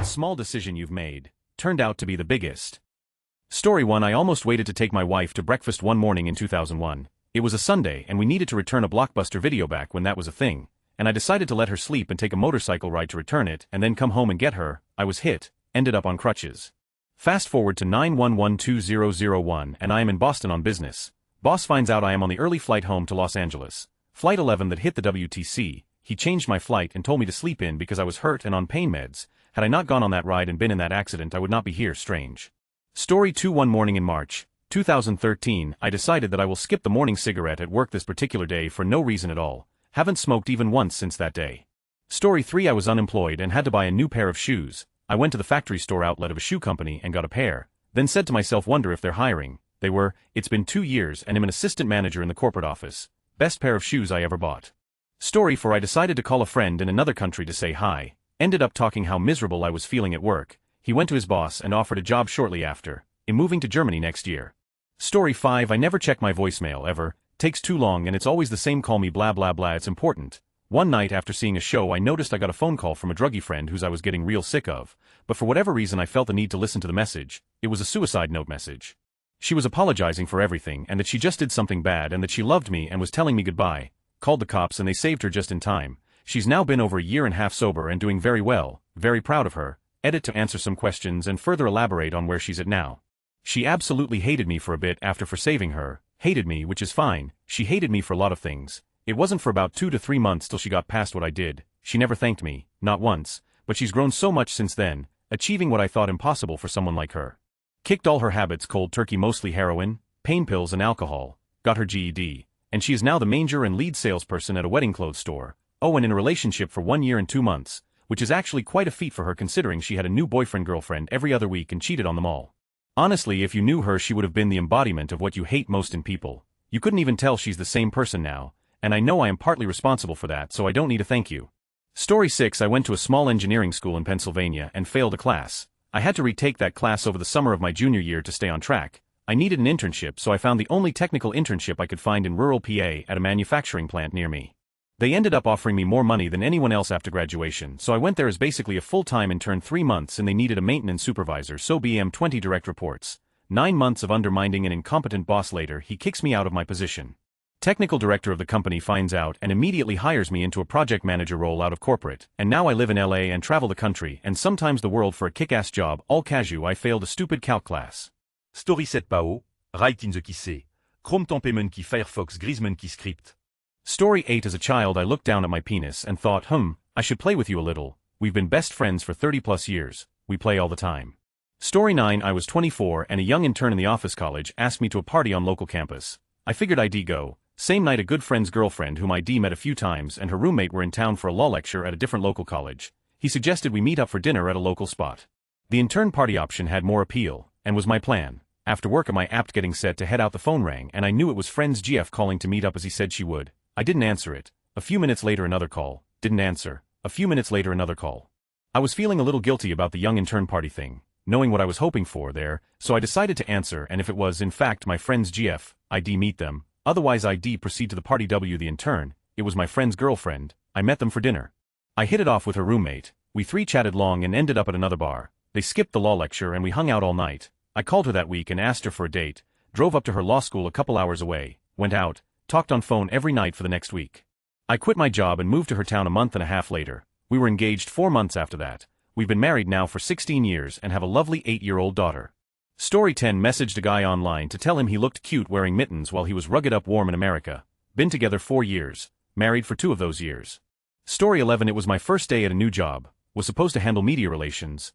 What small decision you've made turned out to be the biggest. Story 1. I almost waited to take my wife to breakfast one morning in 2001. It was a Sunday and we needed to return a Blockbuster video back when that was a thing, and I decided to let her sleep and take a motorcycle ride to return it and then come home and get her. I was hit, ended up on crutches. Fast forward to 9/11/2001 and I am in Boston on business. Boss finds out I am on the early flight home to Los Angeles. Flight 11 that hit the WTC. He changed my flight and told me to sleep in because I was hurt and on pain meds. Had I not gone on that ride and been in that accident, I would not be here. Strange. Story 2. One morning in March 2013, I decided that I will skip the morning cigarette at work this particular day for no reason at all. Haven't smoked even once since that day. Story 3. I was unemployed and had to buy a new pair of shoes. I went to the factory store outlet of a shoe company and got a pair, then said to myself, wonder if they're hiring. They were. It's been 2 years and I'm an assistant manager in the corporate office. Best pair of shoes I ever bought. Story 4. I decided to call a friend in another country to say hi. Ended up talking how miserable I was feeling at work. He went to his boss and offered a job shortly after. I'm moving to Germany next year. Story 5. I never check my voicemail ever. Takes too long and it's always the same call me blah blah blah, it's important. One night after seeing a show I noticed I got a phone call from a druggie friend whose I was getting real sick of, but for whatever reason I felt the need to listen to the message. It was a suicide note message. She was apologizing for everything and that she just did something bad and that she loved me and was telling me goodbye. Called the cops and they saved her just in time. She's now been over a year and a half sober and doing very well, very proud of her. Edit to answer some questions and further elaborate on where she's at now. She absolutely hated me for a bit after for saving her. Hated me, which is fine. She hated me for a lot of things. It wasn't for about 2 to 3 months till she got past what I did. She never thanked me, not once, but she's grown so much since then, achieving what I thought impossible for someone like her. Kicked all her habits cold turkey, mostly heroin, pain pills and alcohol, got her GED, and she is now the manager and lead salesperson at a wedding clothes store. Oh, and in a relationship for 1 year and 2 months, which is actually quite a feat for her considering she had a new boyfriend-girlfriend every other week and cheated on them all. Honestly, if you knew her, she would have been the embodiment of what you hate most in people. You couldn't even tell she's the same person now, and I know I am partly responsible for that, so I don't need a thank you. Story 6. I went to a small engineering school in Pennsylvania and failed a class. I had to retake that class over the summer of my junior year to stay on track. I needed an internship, so I found the only technical internship I could find in rural PA at a manufacturing plant near me. They ended up offering me more money than anyone else after graduation, so I went there as basically a full-time intern. 3 months and they needed a maintenance supervisor, so BM 20 direct reports. 9 months of undermining an incompetent boss. Later he kicks me out of my position. Technical director of the company finds out and immediately hires me into a project manager role out of corporate, and now I live in LA and travel the country and sometimes the world for a kick-ass job. All casu. I failed a stupid calc class. Story 7. Pao, right in the kisse. Chrome tempemen qui Firefox Griezmann qui script. Story 8. As a child I looked down at my penis and thought, I should play with you a little. We've been best friends for 30 plus years. We play all the time. Story 9. I was 24 and a young intern in the office college asked me to a party on local campus. I figured I'd go. Same night a good friend's girlfriend whom I'd met a few times and her roommate were in town for a law lecture at a different local college. He suggested we meet up for dinner at a local spot. The intern party option had more appeal, and was my plan. After work at my apt getting set to head out, the phone rang and I knew it was friend's GF calling to meet up as he said she would. I didn't answer it. A few minutes later another call. Didn't answer. A few minutes later another call. I was feeling a little guilty about the young intern party thing, knowing what I was hoping for there, so I decided to answer, and if it was in fact my friend's GF, I'd meet them. Otherwise I'd proceed to the party. The intern, it was my friend's girlfriend. I met them for dinner. I hit it off with her roommate. We 3 chatted long and ended up at another bar. They skipped the law lecture and we hung out all night. I called her that week and asked her for a date, drove up to her law school a couple hours away, went out, talked on phone every night for the next week. I quit my job and moved to her town a month and a half later. We were engaged 4 months after that. We've been married now for 16 years and have a lovely 8-year-old daughter. Story 10. Messaged a guy online to tell him he looked cute wearing mittens while he was rugged up warm in America. Been together 4 years. Married for 2 of those years. Story 11. It was my first day at a new job. Was supposed to handle media relations,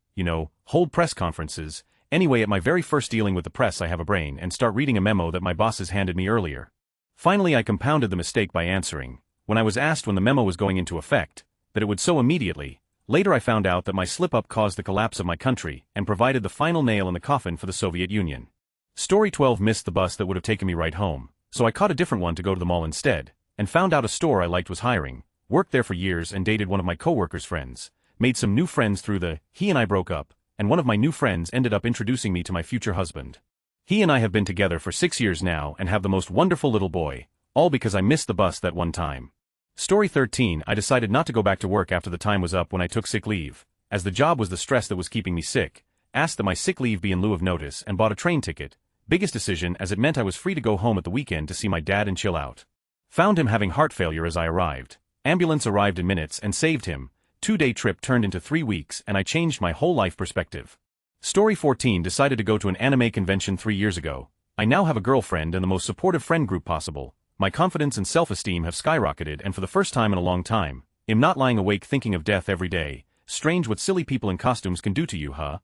hold press conferences. Anyway, at my very first dealing with the press I have a brain and start reading a memo that my bosses handed me earlier. Finally I compounded the mistake by answering, when I was asked when the memo was going into effect, that it would so immediately. Later I found out that my slip-up caused the collapse of my country and provided the final nail in the coffin for the Soviet Union. Story 12. Missed the bus that would have taken me right home, so I caught a different one to go to the mall instead, and found out a store I liked was hiring. Worked there for years and dated one of my coworkers' friends. Made some new friends through he and I broke up, and one of my new friends ended up introducing me to my future husband. He and I have been together for 6 years now and have the most wonderful little boy, all because I missed the bus that one time. Story 13. I decided not to go back to work after the time was up when I took sick leave. as the job was the stress that was keeping me sick, asked that my sick leave be in lieu of notice and bought a train ticket. Biggest decision as it meant I was free to go home at the weekend to see my dad and chill out. Found him having heart failure as I arrived. Ambulance arrived in minutes and saved him. 2-day trip turned into 3 weeks and I changed my whole life perspective. Story 14 decided to go to an anime convention 3 years ago. I now have a girlfriend and the most supportive friend group possible. My confidence and self-esteem have skyrocketed and for the first time in a long time, I'm not lying awake thinking of death every day. Strange what silly people in costumes can do to you, huh?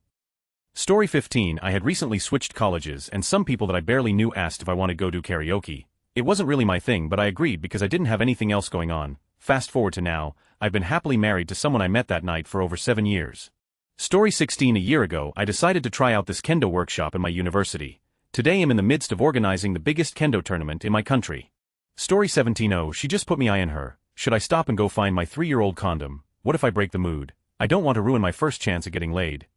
Story 15 I had recently switched colleges and some people that I barely knew asked if I wanted to go do karaoke. It wasn't really my thing but I agreed because I didn't have anything else going on. Fast forward to now, I've been happily married to someone I met that night for over 7 years. Story 16 a year ago I decided to try out this kendo workshop in my university. Today I'm in the midst of organizing the biggest kendo tournament in my country. Story 17 oh she just put me eye on her. Should I stop and go find my 3-year-old condom? What if I break the mood? I don't want to ruin my first chance at getting laid.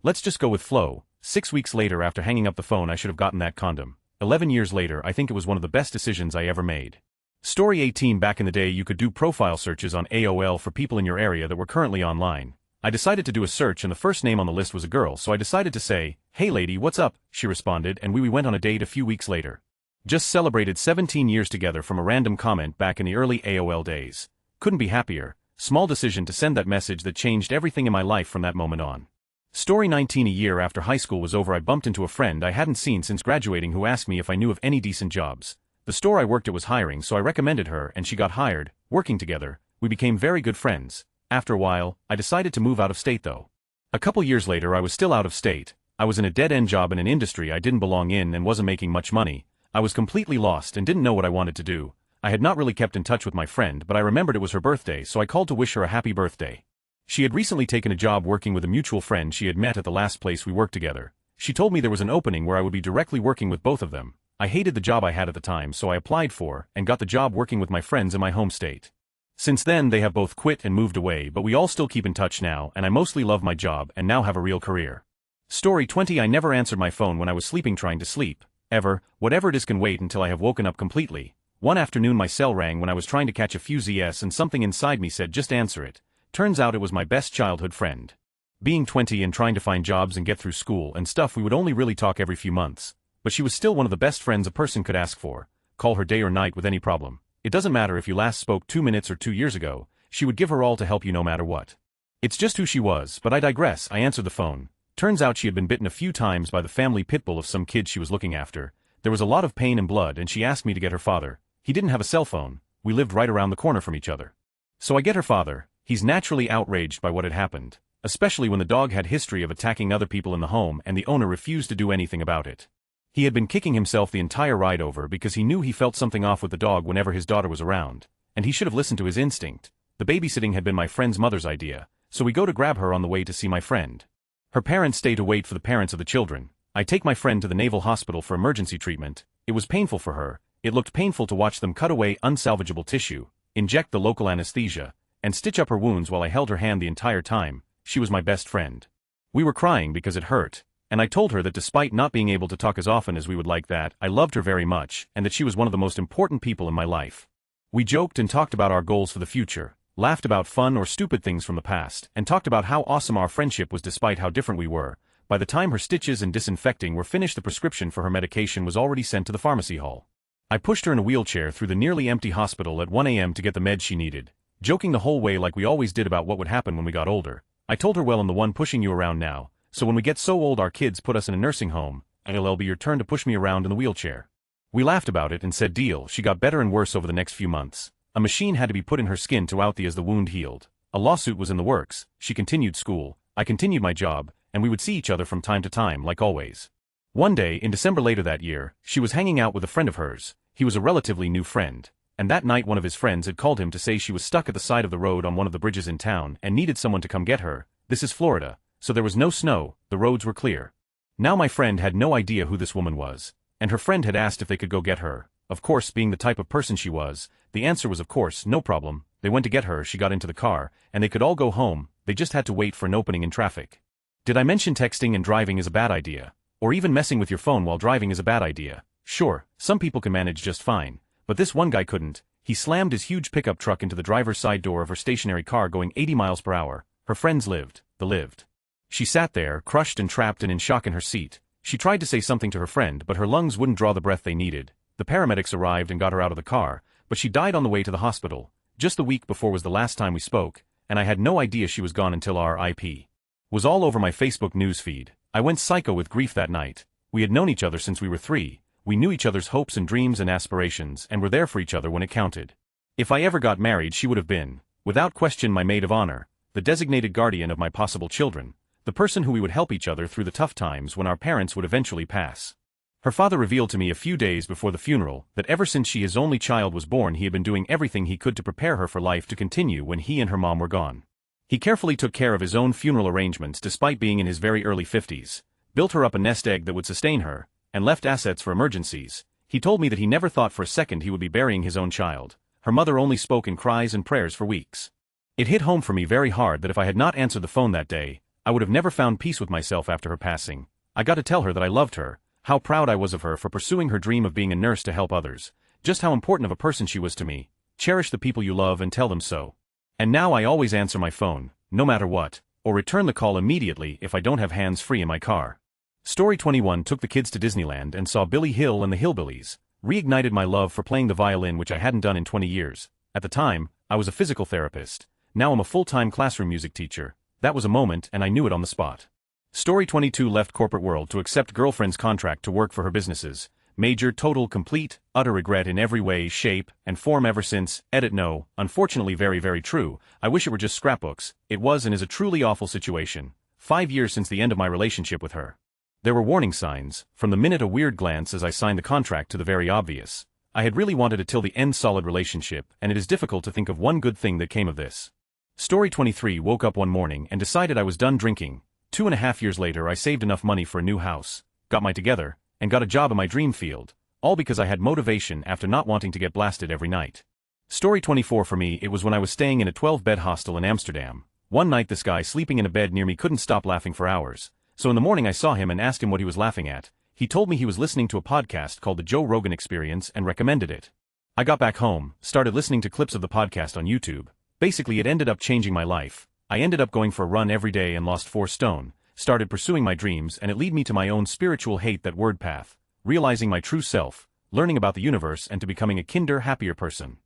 Let's just go with flow. 6 weeks later after hanging up the phone I should have gotten that condom. 11 years later I think it was one of the best decisions I ever made. Story 18 back in the day you could do profile searches on AOL for people in your area that were currently online. I decided to do a search and the first name on the list was a girl so I decided to say, "Hey lady, what's up?" She responded and we went on a date a few weeks later. Just celebrated 17 years together from a random comment back in the early AOL days. Couldn't be happier. Small decision to send that message that changed everything in my life from that moment on. Story 19 a year after high school was over I bumped into a friend I hadn't seen since graduating who asked me if I knew of any decent jobs. The store I worked at was hiring so I recommended her and she got hired. Working together, we became very good friends. After a while, I decided to move out of state though. A couple years later I was still out of state. I was in a dead-end job in an industry I didn't belong in and wasn't making much money. I was completely lost and didn't know what I wanted to do. I had not really kept in touch with my friend but I remembered it was her birthday so I called to wish her a happy birthday. She had recently taken a job working with a mutual friend she had met at the last place we worked together. She told me there was an opening where I would be directly working with both of them. I hated the job I had at the time so I applied for and got the job working with my friends in my home state. Since then they have both quit and moved away but we all still keep in touch now and I mostly love my job and now have a real career. Story 20 I never answered my phone when I was sleeping trying to sleep. Ever, whatever it is can wait until I have woken up completely. One afternoon my cell rang when I was trying to catch a few Zs and something inside me said just answer it. Turns out it was my best childhood friend. Being 20 and trying to find jobs and get through school and stuff we would only really talk every few months. But she was still one of the best friends a person could ask for. Call her day or night with any problem. It doesn't matter if you last spoke 2 minutes or 2 years ago, she would give her all to help you no matter what. It's just who she was, but I digress. I answered the phone. Turns out she had been bitten a few times by the family pit bull of some kid she was looking after. There was a lot of pain and blood and she asked me to get her father. He didn't have a cell phone. We lived right around the corner from each other. So I get her father. He's naturally outraged by what had happened, especially when the dog had history of attacking other people in the home and the owner refused to do anything about it. He had been kicking himself the entire ride over because he knew he felt something off with the dog whenever his daughter was around, and he should have listened to his instinct. The babysitting had been my friend's mother's idea, so we go to grab her on the way to see my friend. Her parents stay to wait for the parents of the children. I take my friend to the Naval Hospital for emergency treatment. It was painful for her. It looked painful to watch them cut away unsalvageable tissue, inject the local anesthesia, and stitch up her wounds while I held her hand the entire time. She was my best friend. We were crying because it hurt, and I told her that despite not being able to talk as often as we would like that, I loved her very much and that she was one of the most important people in my life. We joked and talked about our goals for the future, laughed about fun or stupid things from the past, and talked about how awesome our friendship was despite how different we were. By the time her stitches and disinfecting were finished the prescription for her medication was already sent to the pharmacy hall. I pushed her in a wheelchair through the nearly empty hospital at 1 a.m. to get the meds she needed, joking the whole way like we always did about what would happen when we got older. I told her, well, I'm the one pushing you around now, so when we get so old our kids put us in a nursing home, it'll be your turn to push me around in the wheelchair. We laughed about it and said deal. She got better and worse over the next few months. A machine had to be put in her skin to out as the wound healed. A lawsuit was in the works. She continued school, I continued my job, and we would see each other from time to time like always. One day in December later that year, she was hanging out with a friend of hers. He was a relatively new friend, and that night one of his friends had called him to say she was stuck at the side of the road on one of the bridges in town and needed someone to come get her. This is Florida, so there was no snow, the roads were clear. Now my friend had no idea who this woman was, and her friend had asked if they could go get her. Of course, being the type of person she was, the answer was of course, no problem. They went to get her, she got into the car, and they could all go home. They just had to wait for an opening in traffic. Did I mention texting and driving is a bad idea? Or even messing with your phone while driving is a bad idea? Sure, some people can manage just fine, but this one guy couldn't. He slammed his huge pickup truck into the driver's side door of her stationary car going 80 miles per hour. Her friends lived. the lived. She sat there, crushed and trapped and in shock in her seat. She tried to say something to her friend, but her lungs wouldn't draw the breath they needed. The paramedics arrived and got her out of the car, but she died on the way to the hospital. Just the week before was the last time we spoke, and I had no idea she was gone until R.I.P. was all over my Facebook news feed. I went psycho with grief that night. We had known each other since we were 3. We knew each other's hopes and dreams and aspirations and were there for each other when it counted. If I ever got married, she would have been, without question, my maid of honor, the designated guardian of my possible children, the person who we would help each other through the tough times when our parents would eventually pass. Her father revealed to me a few days before the funeral that ever since his only child was born he had been doing everything he could to prepare her for life to continue when he and her mom were gone. He carefully took care of his own funeral arrangements despite being in his very early 50s, built her up a nest egg that would sustain her, and left assets for emergencies. He told me that he never thought for a second he would be burying his own child. Her mother only spoke in cries and prayers for weeks. It hit home for me very hard that if I had not answered the phone that day, I would have never found peace with myself after her passing. I got to tell her that I loved her, how proud I was of her for pursuing her dream of being a nurse to help others, just how important of a person she was to me. Cherish the people you love and tell them so. And now I always answer my phone, no matter what, or return the call immediately if I don't have hands free in my car. Story 21 took the kids to Disneyland and saw Billy Hill and the Hillbillies, reignited my love for playing the violin, which I hadn't done in 20 years. At the time, I was a physical therapist. Now I'm a full-time classroom music teacher. That was a moment and I knew it on the spot. Story 22 left corporate world to accept girlfriend's contract to work for her businesses. Major, total, complete, utter regret in every way, shape, and form ever since. Edit no, unfortunately very very true. I wish it were just scrapbooks. It was and is a truly awful situation. 5 years since the end of my relationship with her. There were warning signs, from the minute a weird glance as I signed the contract to the very obvious. I had really wanted a till the end solid relationship, and it is difficult to think of one good thing that came of this. Story 23 woke up one morning and decided I was done drinking. 2.5 years later I saved enough money for a new house, got my together, and got a job in my dream field, all because I had motivation after not wanting to get blasted every night. Story 24 for me, it was when I was staying in a 12-bed hostel in Amsterdam. One night this guy sleeping in a bed near me couldn't stop laughing for hours, so in the morning I saw him and asked him what he was laughing at. He told me he was listening to a podcast called The Joe Rogan Experience and recommended it. I got back home, started listening to clips of the podcast on YouTube. Basically it ended up changing my life. I ended up going for a run every day and lost 4 stone, started pursuing my dreams, and it led me to my own spiritual hate that word path, realizing my true self, learning about the universe and to becoming a kinder, happier person.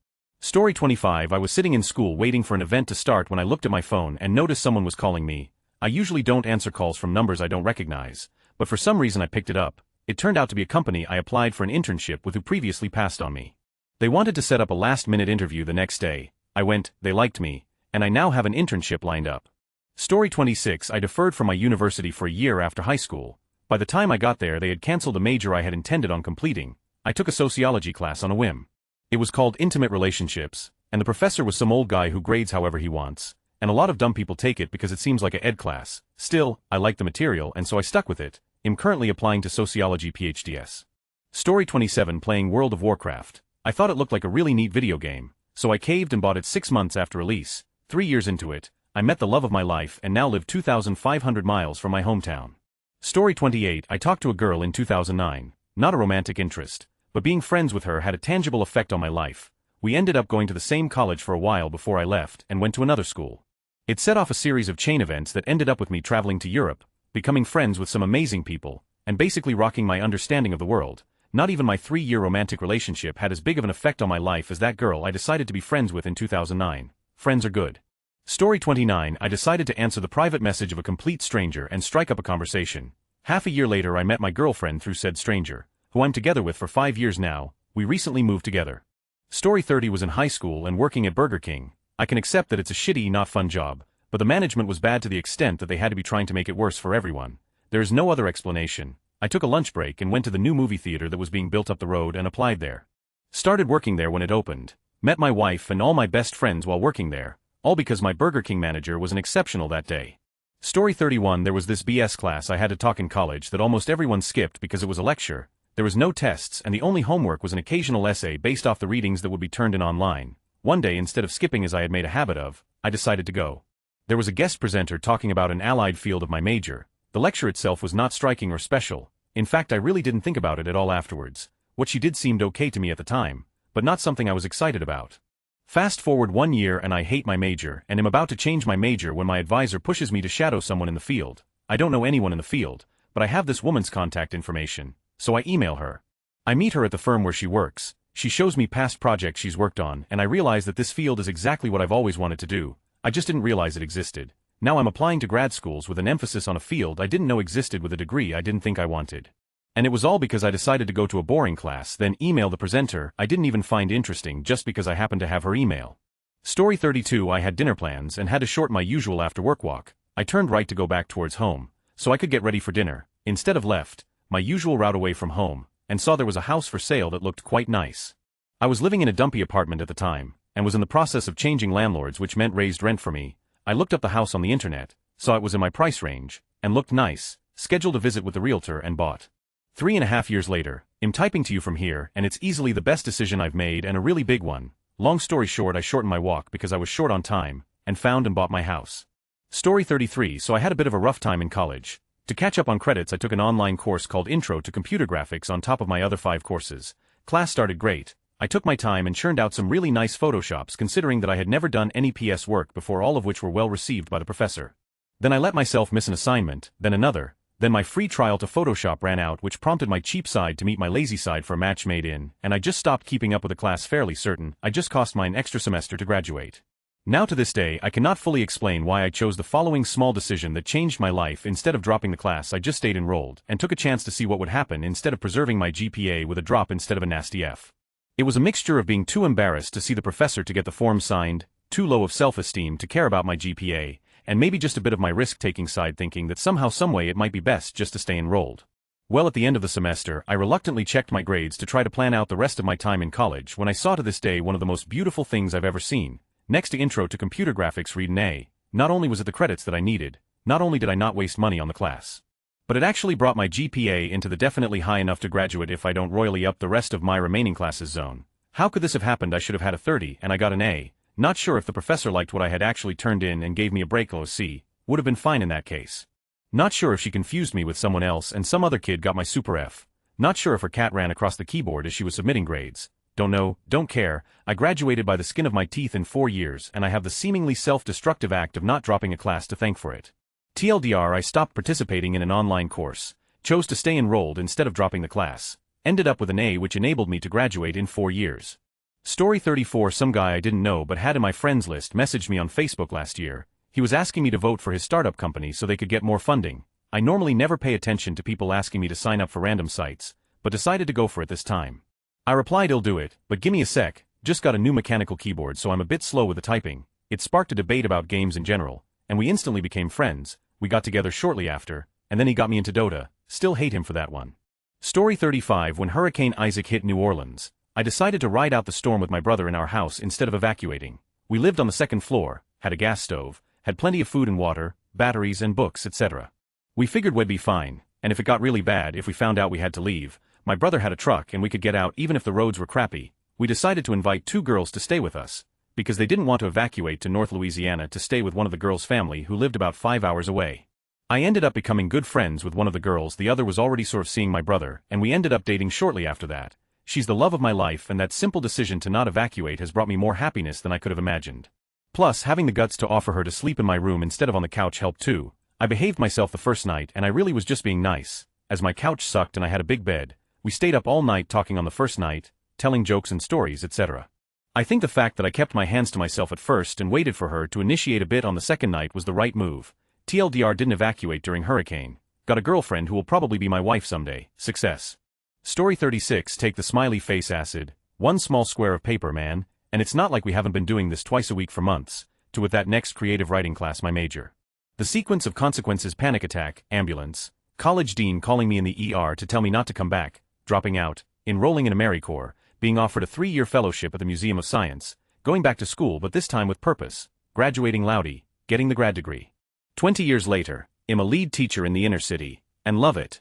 Story 25 I was sitting in school waiting for an event to start when I looked at my phone and noticed someone was calling me. I usually don't answer calls from numbers I don't recognize, but for some reason I picked it up. It turned out to be a company I applied for an internship with who previously passed on me. They wanted to set up a last-minute interview the next day. I went, they liked me, and I now have an internship lined up. Story 26 I deferred from my university for a year after high school. By the time I got there they had cancelled a major I had intended on completing. I took a sociology class on a whim. It was called Intimate Relationships, and the professor was some old guy who grades however he wants, and a lot of dumb people take it because it seems like a ed class. Still, I liked the material and so I stuck with it. I'm currently applying to sociology PhDs. Story 27 playing World of Warcraft. I thought it looked like a really neat video game, so I caved and bought it 6 months after release. 3 years into it, I met the love of my life and now live 2,500 miles from my hometown. Story 28 I talked to a girl in 2009, not a romantic interest, but being friends with her had a tangible effect on my life. We ended up going to the same college for a while before I left and went to another school. It set off a series of chain events that ended up with me traveling to Europe, becoming friends with some amazing people, and basically rocking my understanding of the world. Not even my 3-year romantic relationship had as big of an effect on my life as that girl I decided to be friends with in 2009. Friends are good. Story 29 I decided to answer the private message of a complete stranger and strike up a conversation. Half a year later I met my girlfriend through said stranger, who I'm together with for 5 years now. We recently moved together. Story 30 was in high school and working at Burger King. I can accept that it's a shitty, not fun job, but the management was bad to the extent that they had to be trying to make it worse for everyone. There is no other explanation. I took a lunch break and went to the new movie theater that was being built up the road and applied there. Started working there when it opened. Met my wife and all my best friends while working there, all because my Burger King manager was an exceptional that day. Story 31 There was this BS class I had to talk in college that almost everyone skipped because it was a lecture. There was no tests and the only homework was an occasional essay based off the readings that would be turned in online. One day, instead of skipping as I had made a habit of, I decided to go. There was a guest presenter talking about an allied field of my major. The lecture itself was not striking or special. In fact, I really didn't think about it at all afterwards. What she did seemed okay to me at the time, but not something I was excited about. Fast forward 1 year and I hate my major and am about to change my major when my advisor pushes me to shadow someone in the field. I don't know anyone in the field, but I have this woman's contact information, so I email her. I meet her at the firm where she works, she shows me past projects she's worked on and I realize that this field is exactly what I've always wanted to do. I just didn't realize it existed. Now I'm applying to grad schools with an emphasis on a field I didn't know existed with a degree I didn't think I wanted. And it was all because I decided to go to a boring class, then email the presenter I didn't even find interesting just because I happened to have her email. Story 32. I had dinner plans and had to short my usual after-work walk. I turned right to go back towards home, so I could get ready for dinner, instead of left, my usual route away from home, and saw there was a house for sale that looked quite nice. I was living in a dumpy apartment at the time, and was in the process of changing landlords, which meant raised rent for me. I looked up the house on the internet, saw it was in my price range, and looked nice, scheduled a visit with the realtor and bought. 3.5 years later, I'm typing to you from here and it's easily the best decision I've made and a really big one. Long story short, I shortened my walk because I was short on time, and found and bought my house. Story 33. So I had a bit of a rough time in college. To catch up on credits, I took an online course called Intro to Computer Graphics on top of my other 5 courses. Class started great. I took my time and churned out some really nice photoshops considering that I had never done any PS work before, all of which were well received by the professor. Then I let myself miss an assignment, then another. Then my free trial to Photoshop ran out, which prompted my cheap side to meet my lazy side for a match made in, and I just stopped keeping up with the class, fairly certain I just cost mine extra semester to graduate. Now to this day I cannot fully explain why I chose the following small decision that changed my life. Instead of dropping the class, I just stayed enrolled and took a chance to see what would happen instead of preserving my GPA with a drop instead of a nasty F. It was a mixture of being too embarrassed to see the professor to get the form signed, too low of self-esteem to care about my GPA, and maybe just a bit of my risk-taking side thinking that somehow someway it might be best just to stay enrolled. Well, at the end of the semester, I reluctantly checked my grades to try to plan out the rest of my time in college when I saw to this day one of the most beautiful things I've ever seen. Next to Intro to Computer Graphics, read an A. Not only was it the credits that I needed, not only did I not waste money on the class, but it actually brought my GPA into the definitely high enough to graduate if I don't royally up the rest of my remaining classes zone. How could this have happened? I should have had a 30 and I got an A. Not sure if the professor liked what I had actually turned in and gave me a break. Oh, C. Would have been fine in that case. Not sure if she confused me with someone else and some other kid got my super F. Not sure if her cat ran across the keyboard as she was submitting grades. Don't know, don't care. I graduated by the skin of my teeth in 4 years and I have the seemingly self-destructive act of not dropping a class to thank for it. TLDR, I stopped participating in an online course, chose to stay enrolled instead of dropping the class, ended up with an A, which enabled me to graduate in 4 years. Story 34. Some guy I didn't know but had in my friends list messaged me on Facebook last year. He was asking me to vote for his startup company so they could get more funding. I normally never pay attention to people asking me to sign up for random sites, but decided to go for it this time. I replied, "I'll do it, but gimme a sec, just got a new mechanical keyboard so I'm a bit slow with the typing." It sparked a debate about games in general, and we instantly became friends. We got together shortly after, and then he got me into Dota. Still hate him for that one. Story 35. When Hurricane Isaac hit New Orleans, I decided to ride out the storm with my brother in our house instead of evacuating. We lived on the 2nd floor, had a gas stove, had plenty of food and water, batteries and books, etc. We figured we'd be fine, and if it got really bad, if we found out we had to leave, my brother had a truck and we could get out even if the roads were crappy. We decided to invite 2 girls to stay with us, because they didn't want to evacuate to North Louisiana to stay with one of the girls' family who lived about 5 hours away. I ended up becoming good friends with one of the girls. The other was already sort of seeing my brother, and we ended up dating shortly after that. She's the love of my life, and that simple decision to not evacuate has brought me more happiness than I could have imagined. Plus, having the guts to offer her to sleep in my room instead of on the couch helped too. I behaved myself the first night and I really was just being nice, as my couch sucked and I had a big bed. We stayed up all night talking on the first night, telling jokes and stories, etc. I think the fact that I kept my hands to myself at first and waited for her to initiate a bit on the second night was the right move. TLDR, didn't evacuate during hurricane. Got a girlfriend who will probably be my wife someday. Success. Story 36. Take the smiley face acid, 1 small square of paper, man, and it's not like we haven't been doing this twice a week for months, to with that next creative writing class, my major. The sequence of consequences: panic attack, ambulance, college dean calling me in the ER to tell me not to come back, dropping out, enrolling in AmeriCorps, being offered a 3-year fellowship at the Museum of Science, going back to school but this time with purpose, graduating Loudy, getting the grad degree. 20 years later, I'm a lead teacher in the inner city, and love it.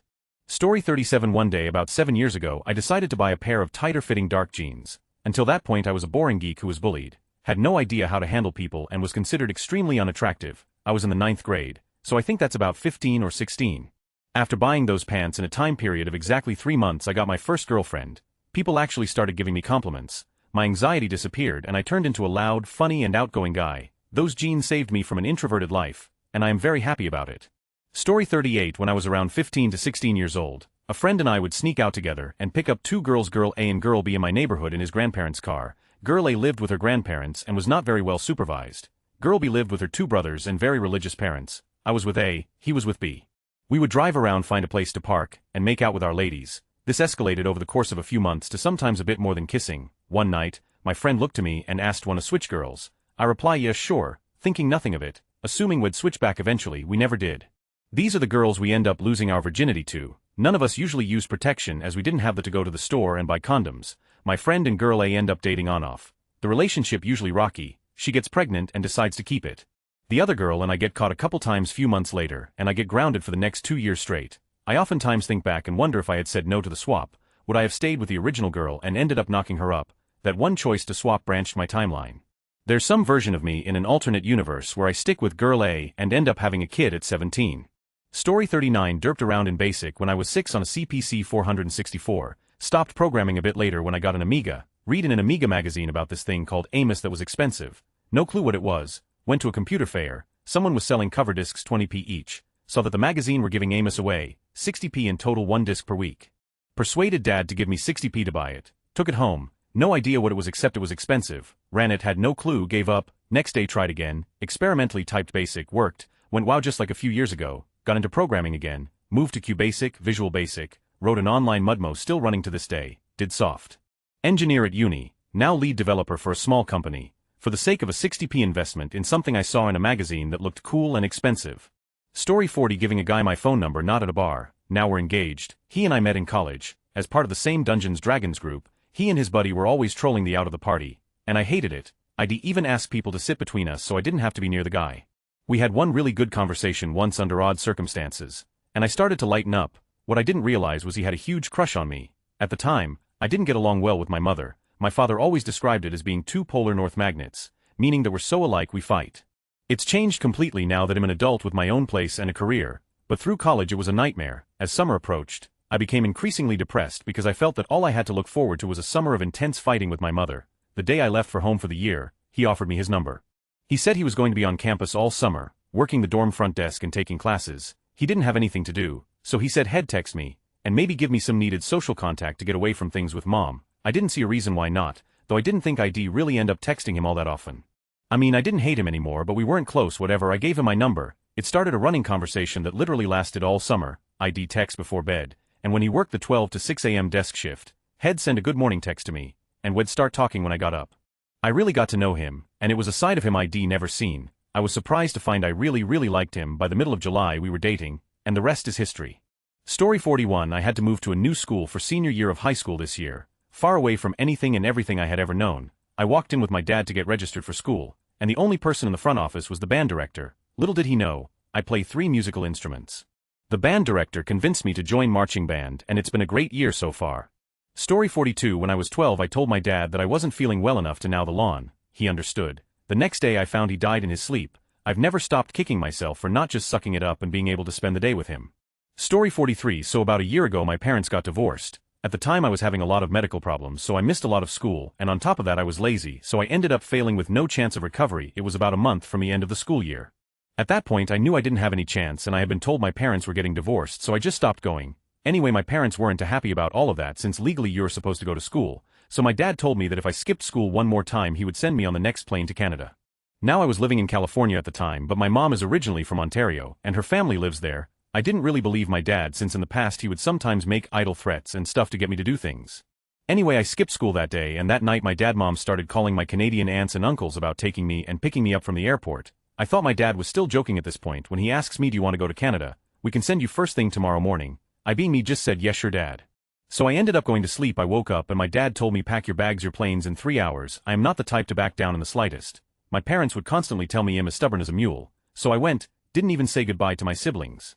Story 37. One day about 7 years ago I decided to buy a pair of tighter-fitting dark jeans. Until that point I was a boring geek who was bullied, had no idea how to handle people and was considered extremely unattractive. I was in the 9th grade, so I think that's about 15 or 16. After buying those pants in a time period of exactly 3 months I got my first girlfriend. People actually started giving me compliments. my anxiety disappeared and I turned into a loud, funny and outgoing guy. Those genes saved me from an introverted life, and I am very happy about it. Story 38. When I was around 15 to 16 years old, a friend and I would sneak out together and pick up two girls, Girl A and Girl B, in my neighborhood in his grandparents' car. Girl A lived with her grandparents and was not very well supervised. Girl B lived with her two brothers and very religious parents. I was with A, he was with B. We would drive around, find a place to park, and make out with our ladies. This escalated over the course of a few months to sometimes a bit more than kissing. One night, my friend looked to me and asked, "Wanna switch girls?" I reply, "Yes, sure," thinking nothing of it, assuming we'd switch back eventually. We never did. These are the girls we end up losing our virginity to. None of us usually use protection as we didn't have the to go to the store and buy condoms. My friend and Girl A end up dating on-off. The relationship usually rocky. She gets pregnant and decides to keep it. The other girl and I get caught a couple times few months later, and I get grounded for the next 2 years straight. I oftentimes think back and wonder if I had said no to the swap, would I have stayed with the original girl and ended up knocking her up? That one choice to swap branched my timeline. There's some version of me in an alternate universe where I stick with Girl A and end up having a kid at 17. Story 39. Derped around in BASIC when I was 6 on a CPC 464, stopped programming a bit later when I got an Amiga, read in an Amiga magazine about this thing called Amos that was expensive. No clue what it was, went to a computer fair, someone was selling cover discs 20p each, saw that the magazine were giving Amos away, 60p in total, 1 disc per week. Persuaded Dad to give me 60p to buy it, took it home, no idea what it was except it was expensive, ran it, had no clue, gave up, next day tried again, experimentally typed BASIC, worked, went wow just like a few years ago, got into programming again, moved to QBasic, Visual Basic, wrote an online Mudmo still running to this day, did soft engineer at uni, now lead developer for a small company, for the sake of a 60p investment in something I saw in a magazine that looked cool and expensive. Story 40. Giving a guy my phone number, not at a bar, now we're engaged. He and I met in college, as part of the same Dungeons Dragons group. He and his buddy were always trolling the out of the party, and I hated it. I'd even ask people to sit between us so I didn't have to be near the guy. We had one really good conversation once under odd circumstances, and I started to lighten up. What I didn't realize was he had a huge crush on me. At the time, I didn't get along well with my mother. My father always described it as being two polar north magnets, meaning that we're so alike we fight. It's changed completely now that I'm an adult with my own place and a career, but through college it was a nightmare. As summer approached, I became increasingly depressed because I felt that all I had to look forward to was a summer of intense fighting with my mother. The day I left for home for the year, he offered me his number. He said he was going to be on campus all summer, working the dorm front desk and taking classes. He didn't have anything to do, so he said he'd text me, and maybe give me some needed social contact to get away from things with Mom. I didn't see a reason why not, though I didn't think I'd really end up texting him all that often. I mean, I didn't hate him anymore, but we weren't close. Whatever, I gave him my number. It started a running conversation that literally lasted all summer. I'd text before bed, and when he worked the 12 to 6 a.m. desk shift, he'd send a good morning text to me, and we'd start talking when I got up. I really got to know him, and it was a side of him I'd never seen. I was surprised to find I really liked him. By the middle of July we were dating, and the rest is history. Story 41. I had to move to a new school for senior year of high school this year, far away from anything and everything I had ever known. I walked in with my dad to get registered for school, and the only person in the front office was the band director. Little did he know, I play 3 musical instruments. The band director convinced me to join marching band, and it's been a great year so far. Story 42. When I was 12 I told my dad that I wasn't feeling well enough to mow the lawn. He understood. The next day I found he died in his sleep. I've never stopped kicking myself for not just sucking it up and being able to spend the day with him. Story 43. So about a year ago my parents got divorced. At the time I was having a lot of medical problems, so I missed a lot of school, and on top of that I was lazy, so I ended up failing with no chance of recovery. It was about a month from the end of the school year. At that point I knew I didn't have any chance, and I had been told my parents were getting divorced, so I just stopped going. Anyway, my parents weren't too happy about all of that since legally you're supposed to go to school, so my dad told me that if I skipped school one more time he would send me on the next plane to Canada. Now I was living in California at the time, but my mom is originally from Ontario, and her family lives there. I didn't really believe my dad since in the past he would sometimes make idle threats and stuff to get me to do things. Anyway, I skipped school that day, and that night my mom started calling my Canadian aunts and uncles about taking me and picking me up from the airport. I thought my dad was still joking at this point when he asks me, "Do you want to go to Canada? We can send you first thing tomorrow morning." I being me just said, "Yes sure dad." So I ended up going to sleep. I woke up and my dad told me, "Pack your bags, your plane's in 3 hours." I am not the type to back down in the slightest. My parents would constantly tell me I'm as stubborn as a mule, so I went, didn't even say goodbye to my siblings.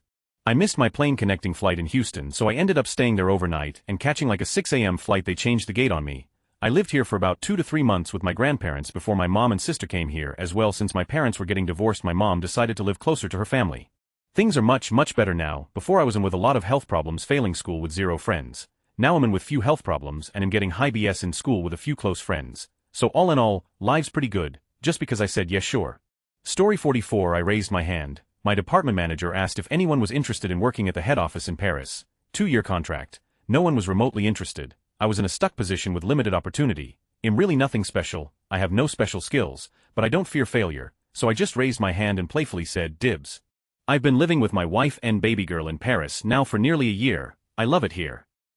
I missed my plane connecting flight in Houston, so I ended up staying there overnight and catching like a 6 a.m. flight. They changed the gate on me. I lived here for about 2 to 3 months with my grandparents before my mom and sister came here as well. Since my parents were getting divorced, my mom decided to live closer to her family. Things are much better now. Before I was in with a lot of health problems, failing school with 0 friends. Now I'm in with few health problems and am getting high BS in school with a few close friends. So all in all, life's pretty good, just because I said yes sure. Story 44. I raised my hand. My department manager asked if anyone was interested in working at the head office in Paris. 2-year contract. No one was remotely interested. I was in a stuck position with limited opportunity. I'm really nothing special, I have no special skills, but I don't fear failure, so I just raised my hand and playfully said dibs. I've been living with my wife and baby girl in Paris now for nearly a year. I love it here.